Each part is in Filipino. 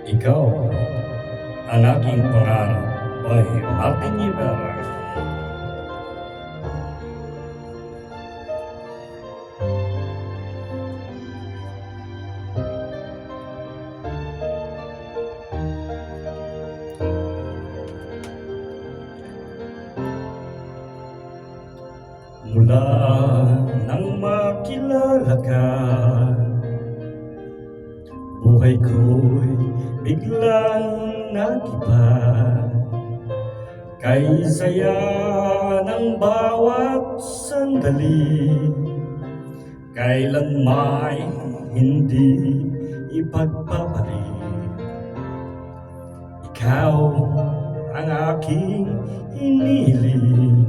Ikaw, ang aking pangarap by Martin Rivera. Mula nang makilala ka, buhay ko'y biglang nagiba. Kay saya ng bawat sandali, kailan may hindi ipagpapalik. Ikaw ang aking hiniling,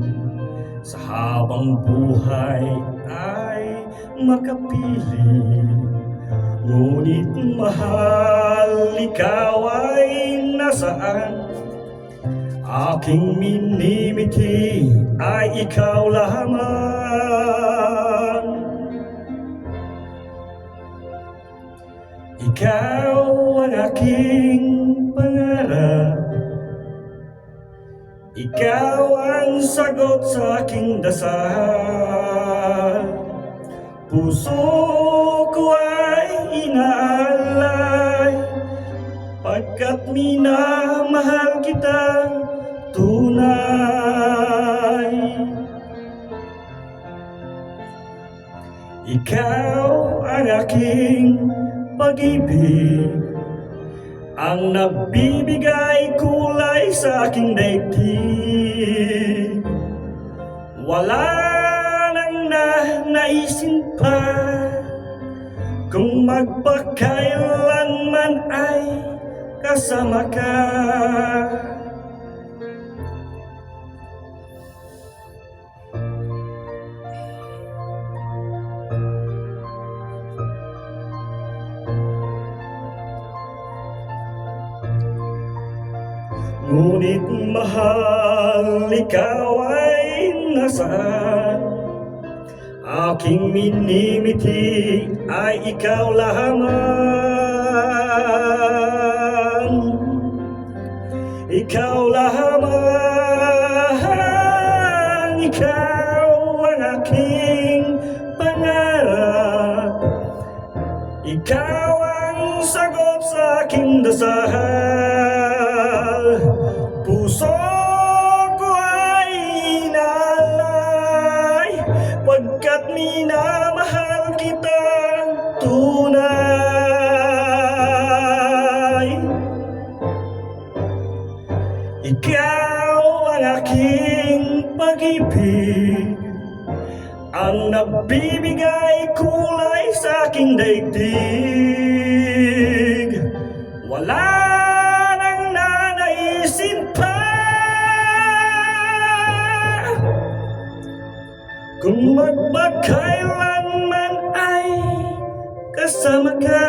sa habang buhay ay makapili. Ngunit mahal, ikaw ay nasaan? Aking minimiti ay ikaw lamang. Ikaw ang aking pangarap, ikaw ang sagot sa aking dasal. Puso ko ay inaalay, pagkat minamahal kitang tunay. Ikaw ang aking pag-ibig, ang nagbibigay kulay sa aking daigdig. Wala nang naisin pa, kung magpakailanman ay kasama ka. Ngunit mahal, ikaw ay nasaan? Aking minimiti ay ikaw lamang. Ikaw lamang, ikaw ang aking pangarap, ikaw ang sagot sa aking dasal. Puso ko ay inalay, pagkat minamahal kitang tunay. Ikaw ang aking pag-ibig, ang nagbibigay kulay sa aking daigdig. Wala nang nanaisin pa, kung magpakailanman ay kasama ka.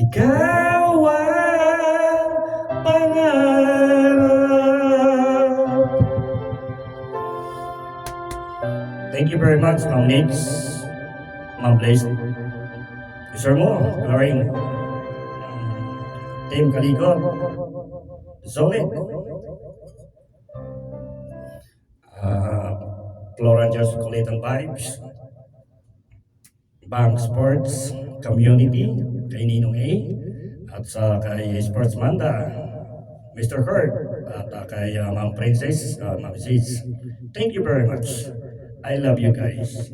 Ikaw ang pangarap. Thank you very much, Ma'am Nix, Ma'am Blaze, Sir Mo, Loring, Team Kaligor, Solid, Florangers Kulit and Vibes, Bang Sports Community, kay Ninong A, at sa kay Sports Manda, Mr. Kurt, at kay Ma'am Princess, Ma'am Ziz. Thank you very much. I love you guys.